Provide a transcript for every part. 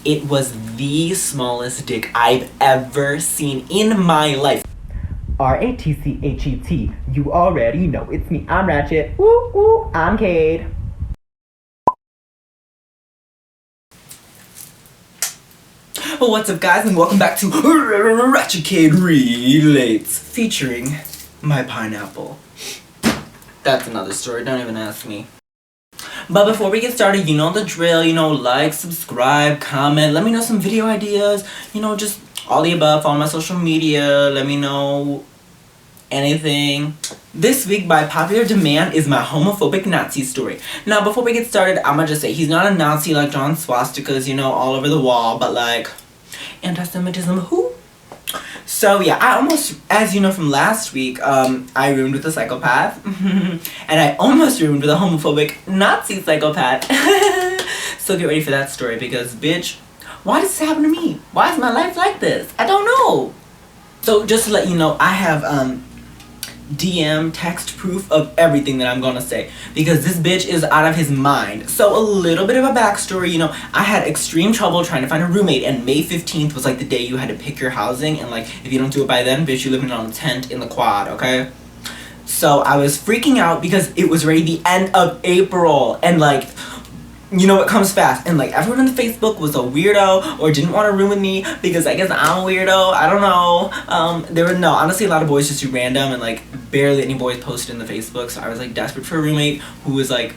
It was the smallest dick I've ever seen in my life. RatchetCade. You already know it's me. I'm Ratchet. Woo woo. I'm Cade. Well, what's up, guys, and welcome back to RatchetCade Relates, featuring my pineapple. That's another story. Don't even ask me. But before we get started, you know the drill, like, subscribe, comment, let me know some video ideas, just all the above. Follow my social media, let me know anything. This week, by popular demand, is my homophobic Nazi story. Now, before we get started, I'm gonna just say he's not a Nazi like John swastikas, all over the wall, but like, anti-Semitism, who? So yeah, I almost, as you know from last week, I roomed with a psychopath, and I almost roomed with a homophobic Nazi psychopath. So get ready for that story, because bitch, why does this happen to me? Why is my life like this? I don't know. So just to let you know, I have DM text proof of everything that I'm gonna say, because this bitch is out of his mind. So a little bit of a backstory, I had extreme trouble trying to find a roommate, and May 15th was like the day you had to pick your housing, and like if you don't do it by then, bitch, you living on a tent in the quad, okay? So I was freaking out because it was already the end of April, and like, it comes fast, and like everyone on the Facebook was a weirdo or didn't want to room with me because I guess I'm a weirdo. I don't know. Honestly, a lot of boys just do random, and like barely any boys posted in the Facebook. So I was like desperate for a roommate who was like,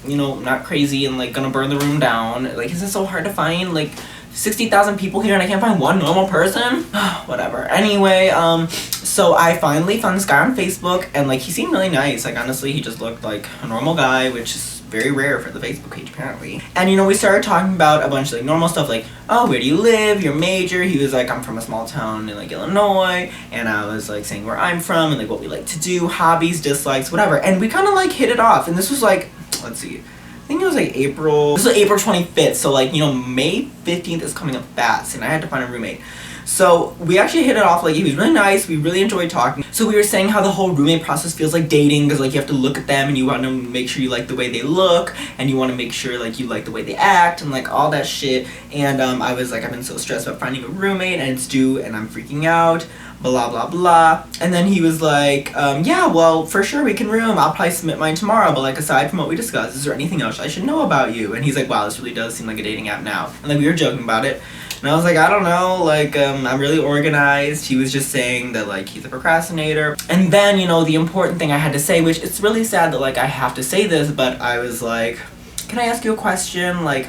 not crazy and like gonna burn the room down. Like, is it so hard to find like 60,000 people here and I can't find one normal person? Whatever. Anyway, so I finally found this guy on Facebook, and like he seemed really nice. Like honestly, he just looked like a normal guy, which is very rare for the Facebook page apparently. And we started talking about a bunch of like normal stuff, like, oh, where do you live, your major? He was like, I'm from a small town in like Illinois, and I was like saying where I'm from and like what we like to do, hobbies, dislikes, whatever. And we kind of like hit it off, and this was like, let's see, I think it was like April 25th, so like, May 15th is coming up fast, and I had to find a roommate. So we actually hit it off. Like, he was really nice, we really enjoyed talking. So we were saying how the whole roommate process feels like dating, because like you have to look at them and you want to make sure you like the way they look, and you want to make sure like you like the way they act and like all that shit. And I was like, I've been so stressed about finding a roommate, and it's due and I'm freaking out, blah blah blah. And then he was like, yeah, well, for sure we can room, I'll probably submit mine tomorrow, but like aside from what we discussed, is there anything else I should know about you? And he's like, wow, this really does seem like a dating app now. And like we were joking about it, and I was like, I don't know, like, I'm really organized. He was just saying that, like, he's a procrastinator. And then, the important thing I had to say, which it's really sad that, like, I have to say this, but I was like, can I ask you a question? Like,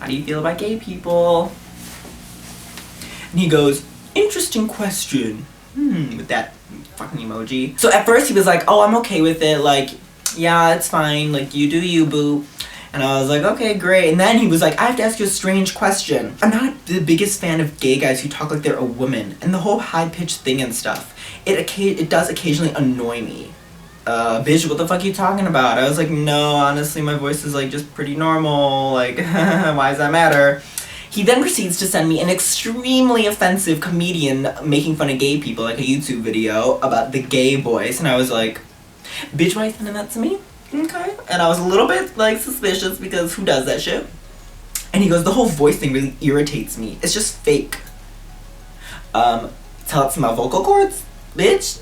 how do you feel about gay people? And he goes, interesting question. With that fucking emoji. So at first he was like, oh, I'm okay with it. Like, yeah, it's fine. Like, you do you, boo. And I was like, okay, great. And then he was like, I have to ask you a strange question. I'm not the biggest fan of gay guys who talk like they're a woman, and the whole high-pitched thing and stuff. It does occasionally annoy me. Bitch, what the fuck are you talking about? I was like, no, honestly, my voice is like just pretty normal. Like, why does that matter? He then proceeds to send me an extremely offensive comedian making fun of gay people, like a YouTube video about the gay voice. And I was like, bitch, why are you sending that to me? Okay. And I was a little bit like suspicious, because who does that shit? And he goes, the whole voice thing really irritates me. It's just fake. Tell it to my vocal cords, bitch.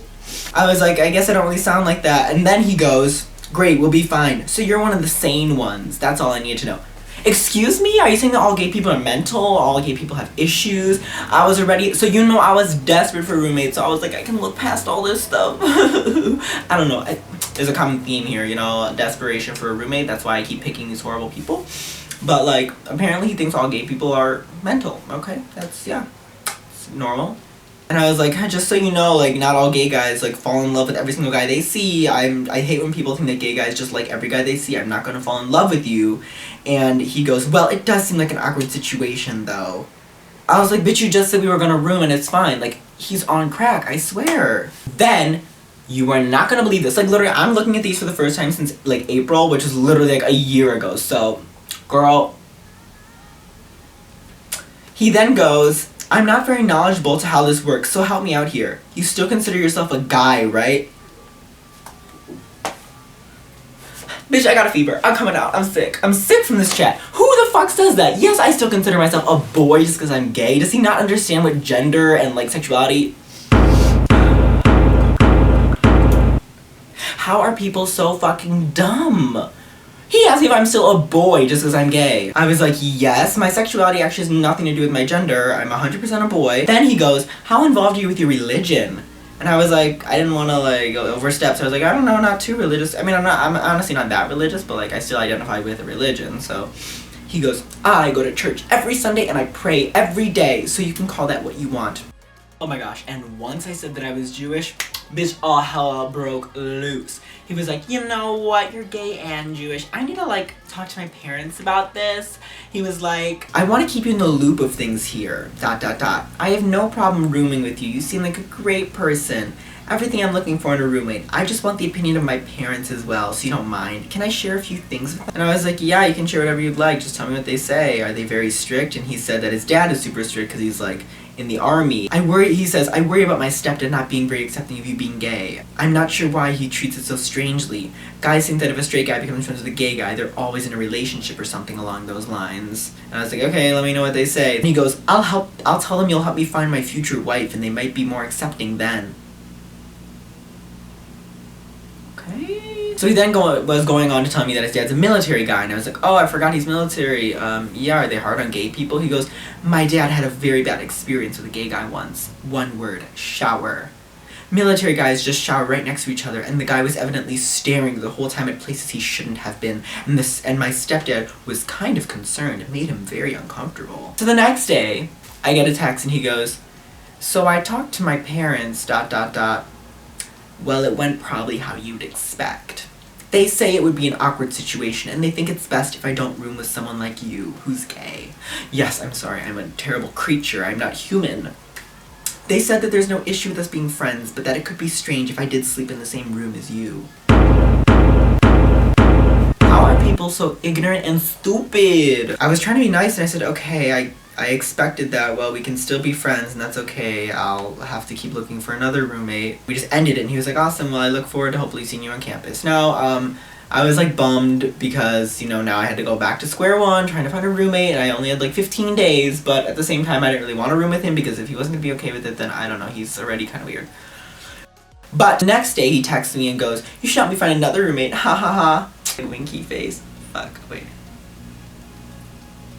I was like, I guess I don't really sound like that. And then he goes, great, we'll be fine. So you're one of the sane ones. That's all I need to know. Excuse me? Are you saying that all gay people are mental? All gay people have issues? I was already, so I was desperate for roommates, so I was like, I can look past all this stuff. I don't know. There's a common theme here, desperation for a roommate. That's why I keep picking these horrible people. But like, apparently he thinks all gay people are mental. Okay, that's, yeah, it's normal. And I was like, just so you know, like, not all gay guys, like, fall in love with every single guy they see. I hate when people think that gay guys just like every guy they see. I'm not gonna fall in love with you. And he goes, well, it does seem like an awkward situation, though. I was like, bitch, you just said we were gonna room and it's fine. Like, he's on crack, I swear. Then, you are not gonna believe this. Like, literally, I'm looking at these for the first time since, like, April, which is literally, like, a year ago. So, girl. He then goes, I'm not very knowledgeable to how this works, so help me out here. You still consider yourself a guy, right? Bitch, I got a fever. I'm coming out. I'm sick. I'm sick from this chat. Who the fuck says that? Yes, I still consider myself a boy just because I'm gay. Does he not understand what gender and like sexuality? How are people so fucking dumb? He asked me if I'm still a boy just because I'm gay. I was like, yes, my sexuality actually has nothing to do with my gender. I'm 100% a boy. Then he goes, how involved are you with your religion? And I was like, I didn't want to like go overstep, so I was like, I don't know, not too religious. I mean, I'm honestly not that religious, but like I still identify with a religion, so. He goes, I go to church every Sunday and I pray every day, so you can call that what you want. Oh my gosh, and once I said that I was Jewish, bitch, all hell broke loose. He was like, you know what, you're gay and Jewish. I need to like talk to my parents about this. He was like, I want to keep you in the loop of things here, ... I have no problem rooming with you. You seem like a great person. Everything I'm looking for in a roommate. I just want the opinion of my parents as well, so you don't mind. Can I share a few things with them? And I was like, yeah, you can share whatever you'd like. Just tell me what they say. Are they very strict? And he said that his dad is super strict because he's like in the army. He says, I worry about my stepdad not being very accepting of you being gay. I'm not sure why he treats it so strangely. Guys think that if a straight guy becomes friends with a gay guy, they're always in a relationship or something along those lines. And I was like, okay, let me know what they say. And he goes, I'll tell them you'll help me find my future wife and they might be more accepting then. Okay. So he then was going on to tell me that his dad's a military guy, and I was like, oh, I forgot he's military. Yeah, are they hard on gay people? He goes, my dad had a very bad experience with a gay guy once. One word, shower. Military guys just shower right next to each other, and the guy was evidently staring the whole time at places he shouldn't have been, and my stepdad was kind of concerned. It made him very uncomfortable. So the next day, I get a text and he goes, so I talked to my parents, ... Well, it went probably how you'd expect. They say it would be an awkward situation, and they think it's best if I don't room with someone like you, who's gay. Yes, I'm sorry, I'm a terrible creature, I'm not human. They said that there's no issue with us being friends, but that it could be strange if I did sleep in the same room as you. How are people so ignorant and stupid? I was trying to be nice, and I said, okay, I expected that. Well, we can still be friends, and that's okay. I'll have to keep looking for another roommate. We just ended it, and he was like, awesome, well, I look forward to hopefully seeing you on campus. Now, I was like bummed because, you know, now I had to go back to square one trying to find a roommate, and I only had like 15 days, but at the same time, I didn't really want to room with him because if he wasn't gonna be okay with it, then I don't know, he's already kind of weird. But the next day, he texts me and goes, you should help me find another roommate, ha ha ha. Winky face. Fuck, wait.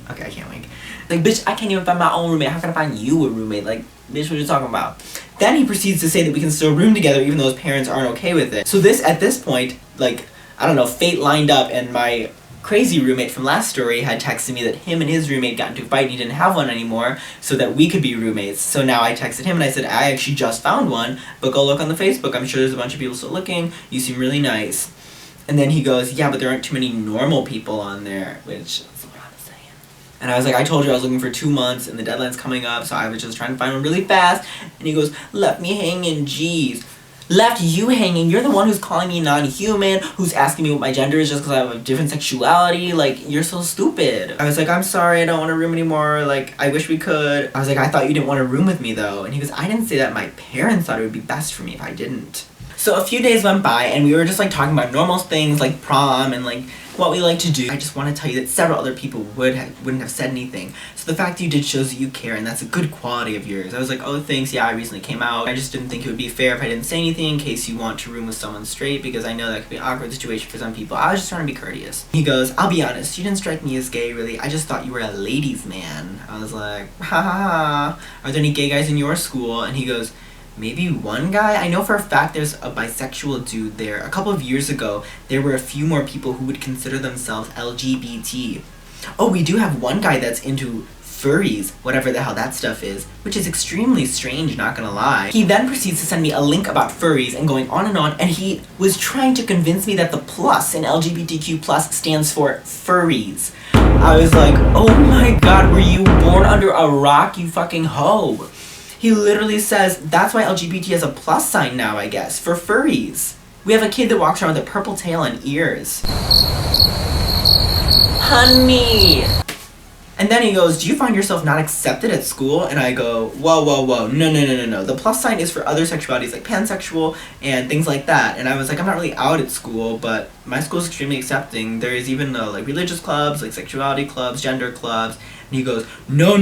Okay, I can't wink. Like, bitch, I can't even find my own roommate. How can I find you a roommate? Like, bitch, what are you talking about? Then he proceeds to say that we can still room together even though his parents aren't okay with it. So at this point, like, I don't know, fate lined up and my crazy roommate from last story had texted me that him and his roommate got into a fight and he didn't have one anymore so that we could be roommates. So now I texted him and I said, I actually just found one, but go look on the Facebook. I'm sure there's a bunch of people still looking. You seem really nice. And then he goes, yeah, but there aren't too many normal people on there, which... And I was like, I told you I was looking for 2 months and the deadline's coming up, so I was just trying to find one really fast. And he goes, left me hanging, jeez. Left you hanging? You're the one who's calling me non-human, who's asking me what my gender is just because I have a different sexuality. Like, you're so stupid. I was like, I'm sorry, I don't want to room anymore. Like, I wish we could. I was like, I thought you didn't want to room with me, though. And he goes, I didn't say that. My parents thought it would be best for me if I didn't. So a few days went by and we were just like talking about normal things like prom and like what we like to do. I just want to tell you that several other people wouldn't have said anything. So the fact that you did shows that you care, and that's a good quality of yours. I was like, oh, thanks, yeah, I recently came out. I just didn't think it would be fair if I didn't say anything in case you want to room with someone straight, because I know that could be an awkward situation for some people. I was just trying to be courteous. He goes, I'll be honest, you didn't strike me as gay, really. I just thought you were a ladies' man. I was like, ha ha ha. Are there any gay guys in your school? And he goes, maybe one guy? I know for a fact there's a bisexual dude there. A couple of years ago, there were a few more people who would consider themselves LGBT. Oh, we do have one guy that's into furries, whatever the hell that stuff is, which is extremely strange, not gonna lie. He then proceeds to send me a link about furries and going on, and he was trying to convince me that the plus in LGBTQ plus stands for furries. I was like, oh my god, were you born under a rock, you fucking hoe? He literally says, that's why LGBT has a plus sign now, I guess, for furries. We have a kid that walks around with a purple tail and ears. Honey! And then he goes, do you find yourself not accepted at school? And I go, whoa, whoa, whoa, no. The plus sign is for other sexualities like pansexual and things like that. And I was like, I'm not really out at school, but my school is extremely accepting. There is even like religious clubs, like sexuality clubs, gender clubs. And he goes, no,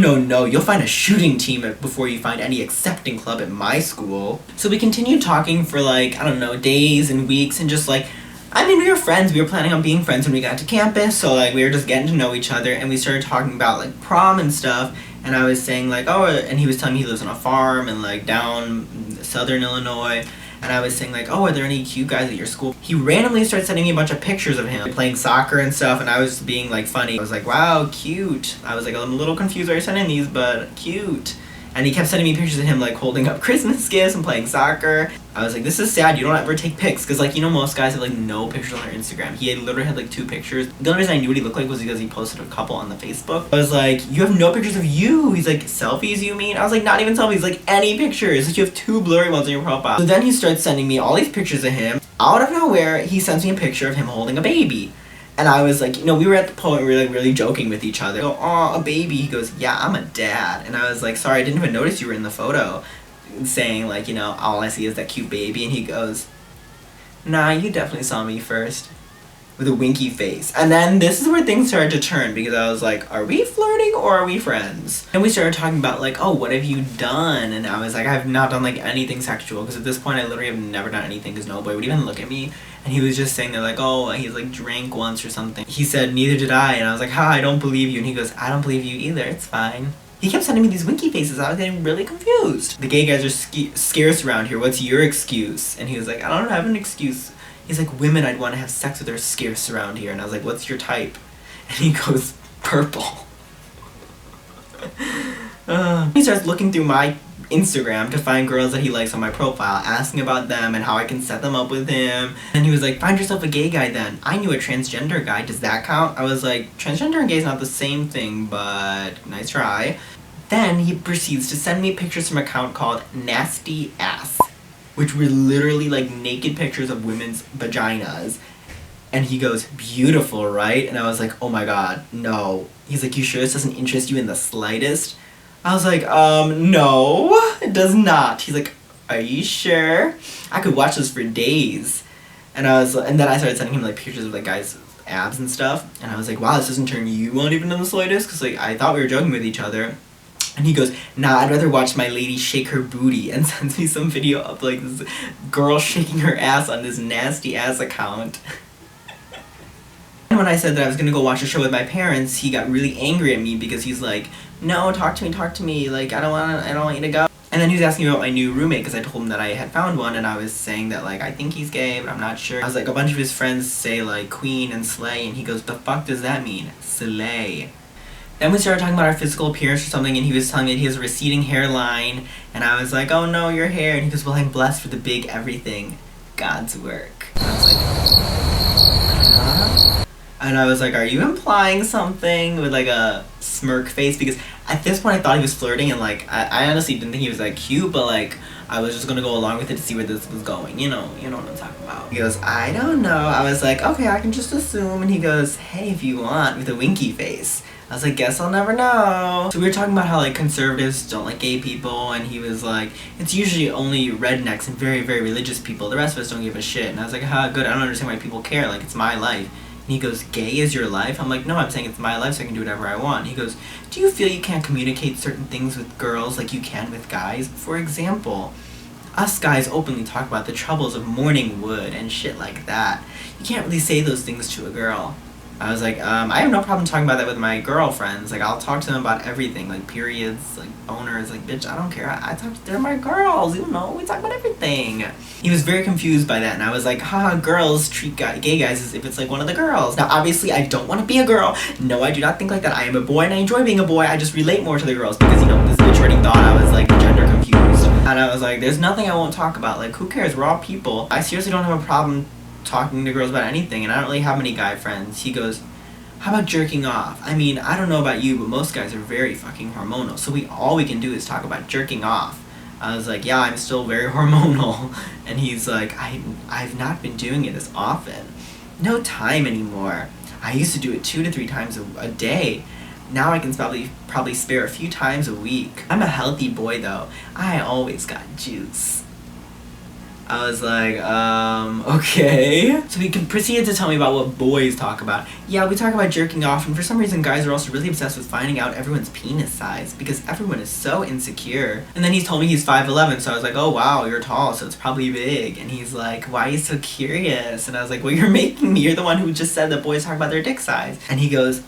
you'll find a shooting team before you find any accepting club at my school. So we continued talking for like, I don't know, days and weeks and just like, I mean, we were friends. We were planning on being friends when we got to campus, so, like, we were just getting to know each other, and we started talking about, like, prom and stuff, and I was saying, like, oh, and he was telling me he lives on a farm in, like, down southern Illinois, and I was saying, like, oh, are there any cute guys at your school? He randomly started sending me a bunch of pictures of him playing soccer and stuff, and I was being, like, funny. I was like, wow, cute. I was like, I'm a little confused why you're sending these, but cute. And he kept sending me pictures of him, like, holding up Christmas gifts and playing soccer. I was like, this is sad, you don't ever take pics. Because, like, you know, most guys have, like, no pictures on their Instagram. He literally had, like, 2 pictures. The only reason I knew what he looked like was because he posted a couple on the Facebook. I was like, you have no pictures of you. He's like, selfies, you mean? I was like, not even selfies, like, any pictures. Like, you have 2 blurry ones on your profile. So then he starts sending me all these pictures of him. Out of nowhere, he sends me a picture of him holding a baby. And I was like, you know, we were at the point where we were, like, really joking with each other. I go, aw, a baby. He goes, yeah, I'm a dad. And I was like, sorry, I didn't even notice you were in the photo. Saying, like, you know, all I see is that cute baby. And he goes, nah, you definitely saw me first. With a winky face. And then this is where things started to turn, because I was like, are we flirting or are we friends? And we started talking about, like, oh, what have you done? And I was like, I have not done, like, anything sexual, because at this point I literally have never done anything, because no boy would even look at me. And he was just saying that, like, oh, he's, like, drank once or something. He said, neither did I. And I was like, ha, I don't believe you. And he goes, I don't believe you either, it's fine. He kept sending me these winky faces. I was getting really confused. The gay guys are scarce around here. What's your excuse? And he was like, I don't have an excuse. He's like, women I'd want to have sex with are scarce around here. And I was like, what's your type? And he goes, purple. He starts looking through my Instagram to find girls that he likes on my profile, asking about them and how I can set them up with him. And he was like, find yourself a gay guy then. I knew a transgender guy. Does that count? I was like, transgender and gay is not the same thing, but nice try. Then he proceeds to send me pictures from an account called Nasty Ass, which were literally like naked pictures of women's vaginas. And he goes, beautiful, right? And I was like, oh my god, no. He's like, you sure this doesn't interest you in the slightest? I was like, no, it does not. He's like, are you sure? I could watch this for days. And then I started sending him like pictures of like guys' abs and stuff. And I was like, wow, this doesn't turn you on even in the slightest? Because like I thought we were joking with each other. And he goes, nah, I'd rather watch my lady shake her booty, and sends me some video of like this girl shaking her ass on this nasty ass account. And when I said that I was gonna go watch a show with my parents, he got really angry at me because he's like, no, talk to me, like I don't want you to go. And then he was asking me about my new roommate because I told him that I had found one, and I was saying that like I think he's gay, but I'm not sure. I was like, a bunch of his friends say like queen and slay, and he goes, the fuck does that mean? Slay. Then we started talking about our physical appearance or something, and he was telling me that he has a receding hairline, and I was like, oh no, your hair. And he goes, well, I'm blessed for the big everything. God's work. And I was like, huh? And I was like, are you implying something? With like a smirk face, because at this point I thought he was flirting, and like I honestly didn't think he was that cute, but like I was just gonna go along with it to see where this was going. You know what I'm talking about. He goes, I don't know. I was like, okay, I can just assume. And he goes, hey, if you want, with a winky face. I was like, guess I'll never know. So we were talking about how like conservatives don't like gay people, and he was like, it's usually only rednecks and very, very religious people. The rest of us don't give a shit. And I was like, good, I don't understand why people care. Like, it's my life. And he goes, gay is your life? I'm like, no, I'm saying it's my life so I can do whatever I want. He goes, do you feel you can't communicate certain things with girls like you can with guys? For example, us guys openly talk about the troubles of morning wood and shit like that. You can't really say those things to a girl. I was like, I have no problem talking about that with my girlfriends. Like, I'll talk to them about everything, like periods, like boners, like, bitch, I don't care. I talk to, they're my girls, you know, we talk about everything. He was very confused by that, and I was like, haha, girls treat gay guys as if it's like one of the girls. Now, obviously, I don't want to be a girl. No, I do not think like that. I am a boy, and I enjoy being a boy. I just relate more to the girls because, you know, this bitch already thought I was, like, gender confused. And I was like, there's nothing I won't talk about. Like, who cares? We're all people. I seriously don't have a problem talking to girls about anything, and I don't really have many guy friends. He goes, how about jerking off? I mean, I don't know about you, but most guys are very fucking hormonal, so all we can do is talk about jerking off. I was like, yeah, I'm still very hormonal. And he's like, I've not been doing it as often. No time anymore. I used to do it 2 to 3 times a day. Now I can probably spare a few times a week. I'm a healthy boy though. I always got juice. I was like, okay. So he proceeded to tell me about what boys talk about. Yeah, we talk about jerking off, and for some reason guys are also really obsessed with finding out everyone's penis size because everyone is so insecure. And then he told me he's 5'11", so I was like, oh wow, you're tall, so it's probably big. And he's like, why are you so curious? And I was like, well, you're making me. You're the one who just said that boys talk about their dick size. And he goes,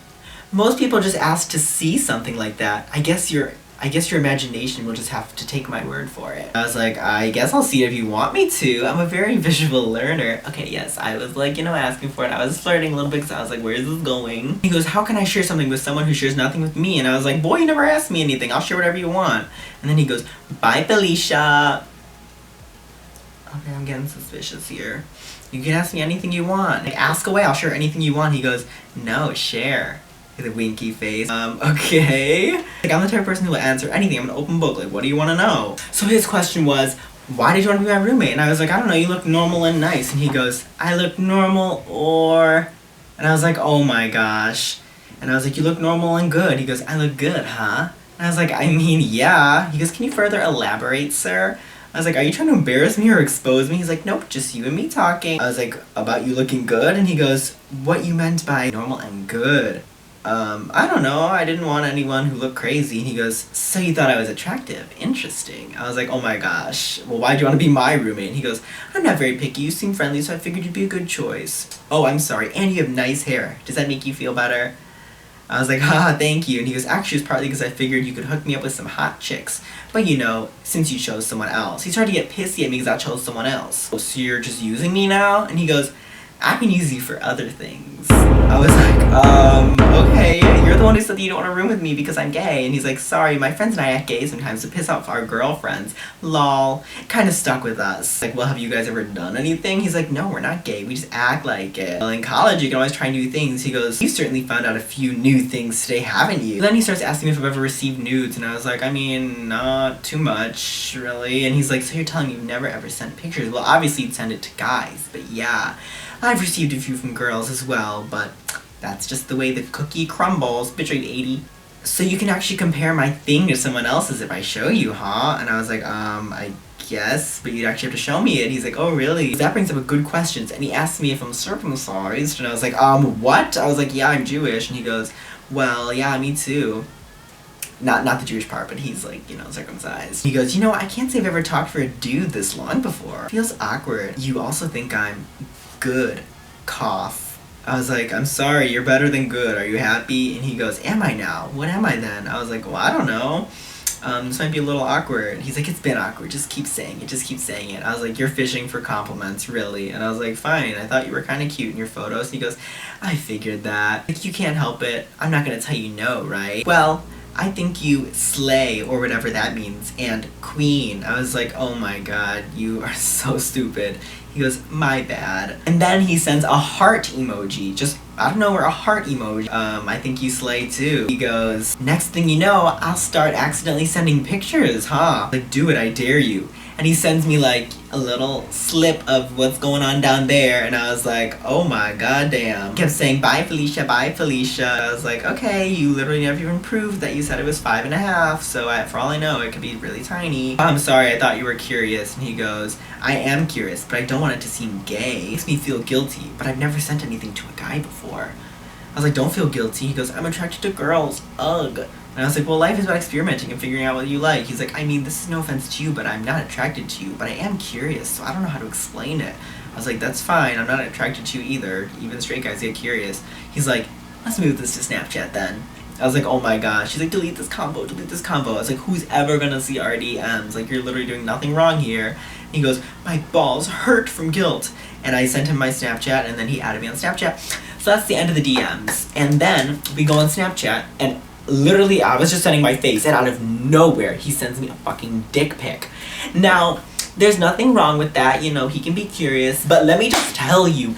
most people just ask to see something like that. I guess your imagination will just have to take my word for it. I was like, I guess I'll see it if you want me to. I'm a very visual learner. Okay, yes, I was like, asking for it. I was flirting a little bit because I was like, where is this going? He goes, how can I share something with someone who shares nothing with me? And I was like, boy, you never asked me anything. I'll share whatever you want. And then he goes, bye, Felicia. Okay, I'm getting suspicious here. You can ask me anything you want. Like, ask away, I'll share anything you want. He goes, no, share. With a winky face. Okay. Like, I'm the type of person who will answer anything. I'm an open book. Like, what do you want to know? So his question was, why did you want to be my roommate? And I was like, I don't know, you look normal and nice. And he goes, I look normal or... And I was like, oh my gosh. And I was like, you look normal and good. He goes, I look good, huh? And I was like, I mean, yeah. He goes, can you further elaborate, sir? I was like, are you trying to embarrass me or expose me? He's like, nope, just you and me talking. I was like, about you looking good? And he goes, what you meant by normal and good? I don't know, I didn't want anyone who looked crazy. And he goes, so you thought I was attractive? Interesting. I was like, oh my gosh, well, why'd you want to be my roommate? And he goes, I'm not very picky, you seem friendly, so I figured you'd be a good choice. Oh, I'm sorry, and you have nice hair. Does that make you feel better? I was like, haha, thank you. And he goes, actually, it's partly because I figured you could hook me up with some hot chicks. But since you chose someone else. He started to get pissy at me because I chose someone else. Oh, so you're just using me now? And he goes, I can use you for other things. I was like, okay, you're the one who said that you don't want to room with me because I'm gay. And he's like, sorry, my friends and I act gay sometimes to piss off our girlfriends. Lol. Kind of stuck with us. Like, well, have you guys ever done anything? He's like, no, we're not gay. We just act like it. Well, in college, you can always try new things. He goes, you certainly found out a few new things today, haven't you? Then he starts asking me if I've ever received nudes. And I was like, I mean, not too much, really. And he's like, so you're telling me you've never ever sent pictures? Well, obviously you'd send it to guys, but yeah. I've received a few from girls as well, but that's just the way the cookie crumbles. Bitrate 80. So you can actually compare my thing to someone else's if I show you, huh? And I was like, I guess, but you'd actually have to show me it. He's like, oh, really? That brings up a good question. And he asked me if I'm circumcised, and I was like, what? I was like, yeah, I'm Jewish. And he goes, well, yeah, me too. Not the Jewish part, but he's like, circumcised. He goes, I can't say I've ever talked for a dude this long before. It feels awkward. You also think I'm good. Cough. I was like, I'm sorry, you're better than good. Are you happy? And he goes, am I now? What am I then? I was like, well, I don't know. This might be a little awkward. He's like, it's been awkward. Just keep saying it. Just keep saying it. I was like, you're fishing for compliments, really. And I was like, fine. I thought you were kind of cute in your photos. And he goes, I figured that. Like, you can't help it. I'm not going to tell you no, right? Well, I think you slay, or whatever that means, and queen. I was like, oh my god, you are so stupid. He goes, my bad. And then he sends a heart emoji. Just out of nowhere, a heart emoji. I think you slay too. He goes, next thing you know, I'll start accidentally sending pictures, huh? Like, do it, I dare you. And he sends me like a little slip of what's going on down there, and I was like, oh my god damn. He kept saying, bye Felicia, bye Felicia. I was like, okay, you literally never even proved that you said it was 5.5, so for all I know, it could be really tiny. I'm sorry, I thought you were curious. And he goes, I am curious, but I don't want it to seem gay. It makes me feel guilty, but I've never sent anything to a guy before. I was like, don't feel guilty. He goes, I'm attracted to girls. Ugh. And I was like, well, life is about experimenting and figuring out what you like. He's like, I mean, this is no offense to you, but I'm not attracted to you, but I am curious, so I don't know how to explain it. I was like, that's fine, I'm not attracted to you either. Even straight guys get curious. He's like, let's move this to Snapchat then. I was like, oh my gosh. He's like, delete this combo, delete this combo. I was like, who's ever gonna see our DMs? Like, you're literally doing nothing wrong here. And he goes, my balls hurt from guilt. And I sent him my Snapchat, and then he added me on Snapchat. So that's the end of the DMs. And then we go on Snapchat, and literally, I was just sending my face, and out of nowhere, he sends me a fucking dick pic. Now, there's nothing wrong with that, he can be curious, but let me just tell you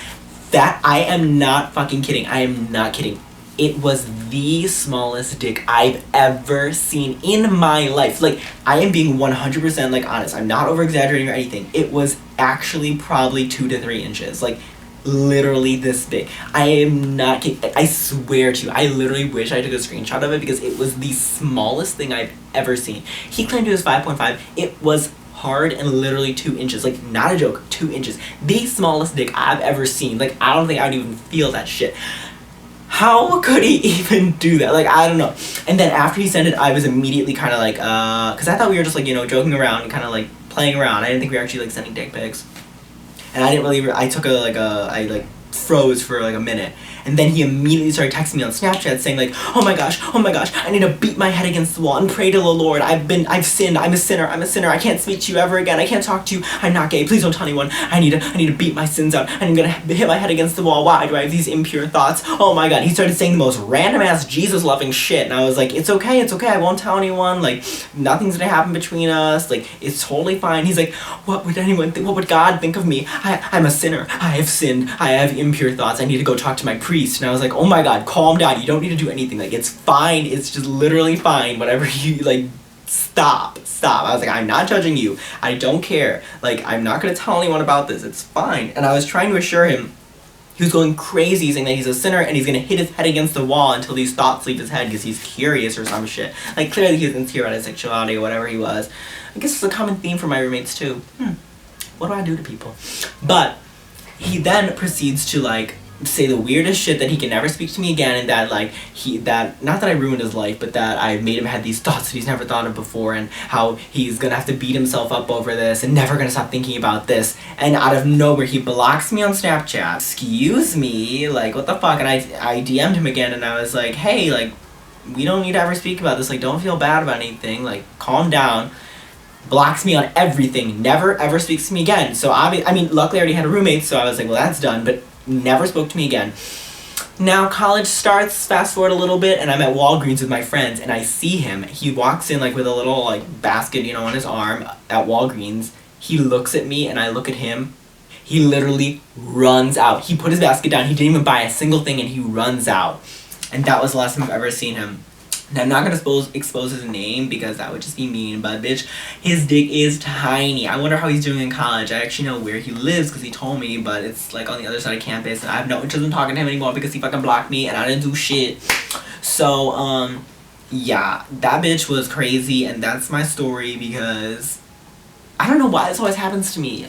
that I am not fucking kidding. I am not kidding. It was the smallest dick I've ever seen in my life. Like, I am being 100% honest. I'm not over exaggerating or anything. It was actually probably 2 to 3 inches. Like, literally this big. I am not kidding. I swear to you, I literally wish I took a screenshot of it because it was the smallest thing I've ever seen. He claimed it was 5.5. It was hard and literally 2 inches. Like, not a joke, 2 inches. The smallest dick I've ever seen. Like, I don't think I would even feel that shit. How could he even do that? Like, I don't know. And then after he sent it, I was immediately kind of like, because I thought we were just like, you know, joking around and kind of like playing around. I didn't think we were actually like sending dick pics. And I didn't really, I took I froze for like a minute. And then he immediately started texting me on Snapchat saying like, oh my gosh, I need to beat my head against the wall and pray to the Lord. I've sinned, I'm a sinner, I can't speak to you ever again, I can't talk to you, I'm not gay, please don't tell anyone, I need to beat my sins out, I'm gonna hit my head against the wall, why do I have these impure thoughts, oh my god. He started saying the most random ass Jesus loving shit, and I was like, it's okay, I won't tell anyone, like, nothing's gonna happen between us, like, it's totally fine. He's like, what would anyone think, what would God think of me, I'm a sinner, I have sinned, I have impure thoughts, I need to go talk to my priest. And I was like, oh my god, calm down, you don't need to do anything, like, it's fine, it's just literally fine, whatever you, like, stop. I was like, I'm not judging you, I don't care, like, I'm not gonna tell anyone about this, it's fine. And I was trying to assure him. He was going crazy saying that he's a sinner and he's gonna hit his head against the wall until these thoughts leave his head because he's curious or some shit. Like, clearly he was insecure about his sexuality or whatever he was. I guess it's a common theme for my roommates too. What do I do to people? But he then proceeds to, like, say the weirdest shit that he can never speak to me again, and that, like, not that I ruined his life, but that I made him have these thoughts that he's never thought of before, and how he's gonna have to beat himself up over this and never gonna stop thinking about this. And out of nowhere, he blocks me on Snapchat. Excuse me, like, what the fuck? And I DM'd him again, and I was like, hey, like, we don't need to ever speak about this, like, don't feel bad about anything, like, calm down. Blocks me on everything, never ever speaks to me again. So I mean, luckily I already had a roommate, so I was like, well, that's done, but never spoke to me again. Now college starts, fast forward a little bit, and I'm at Walgreens with my friends, and I see him. He walks in, like, with a little, like, basket, you know, on his arm at Walgreens. He looks at me, and I look at him. He literally runs out. He put his basket down, he didn't even buy a single thing, and he runs out. And that was the last time I've ever seen him. Now, I'm not gonna expose his name because that would just be mean, but bitch, his dick is tiny. I wonder how he's doing in college. I actually know where he lives because he told me, but it's like on the other side of campus, and I have no interest in talking to him anymore because he fucking blocked me and I didn't do shit. So, yeah, that bitch was crazy, and that's my story because I don't know why this always happens to me.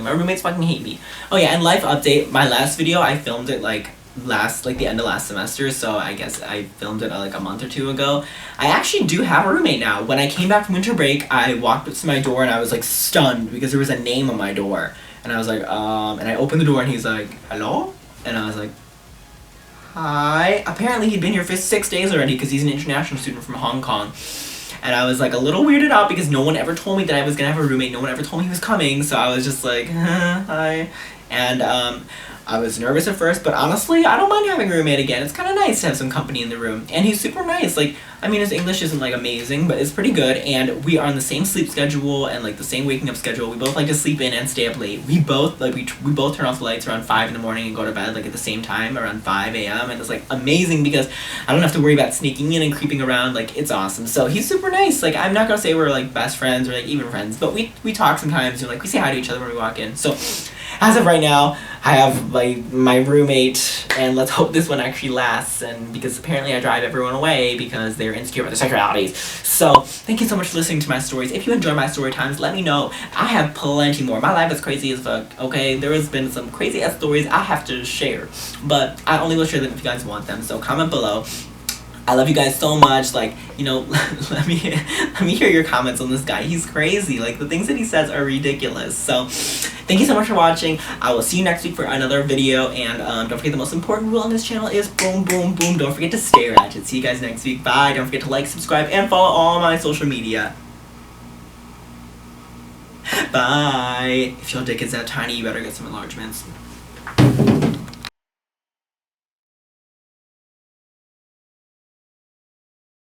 My roommates fucking hate me. Oh yeah, and life update, my last video, I filmed it like the end of last semester, so I guess I filmed it like a month or two ago. I actually do have a roommate now. When I came back from winter break, I walked up to my door and I was like stunned because there was a name on my door. And I was like, and I opened the door and he's like, hello? And I was like, hi. Apparently he'd been here for 6 days already because he's an international student from Hong Kong. And I was like a little weirded out because no one ever told me that I was gonna have a roommate. No one ever told me he was coming, so I was just like, hi. And I was nervous at first, but honestly, I don't mind having a roommate again. It's kind of nice to have some company in the room. And he's super nice. Like, I mean, his English isn't, like, amazing, but it's pretty good. And we are on the same sleep schedule and, like, the same waking up schedule. We both like to sleep in and stay up late. We both, like, we both turn off the lights around 5 in the morning and go to bed, like, at the same time, around 5 a.m. And it's, like, amazing because I don't have to worry about sneaking in and creeping around. Like, it's awesome. So he's super nice. Like, I'm not gonna say we're, like, best friends or, like, even friends, but we talk sometimes, and, like, we say hi to each other when we walk in. So as of right now, I have, like, my roommate, and let's hope this one actually lasts, and because apparently I drive everyone away because they're insecure about their sexualities. So, thank you so much for listening to my stories. If you enjoy my story times, let me know. I have plenty more. My life is crazy as fuck, okay? There has been some crazy-ass stories I have to share, but I only will share them if you guys want them, so comment below. I love you guys so much. Like, you know, let me hear your comments on this guy. He's crazy. Like, the things that he says are ridiculous. So, thank you so much for watching. I will see you next week for another video. And don't forget, the most important rule on this channel is boom, boom, boom. Don't forget to stay ratchet. See you guys next week. Bye. Don't forget to like, subscribe, and follow all my social media. Bye. If your dick is that tiny, you better get some enlargements.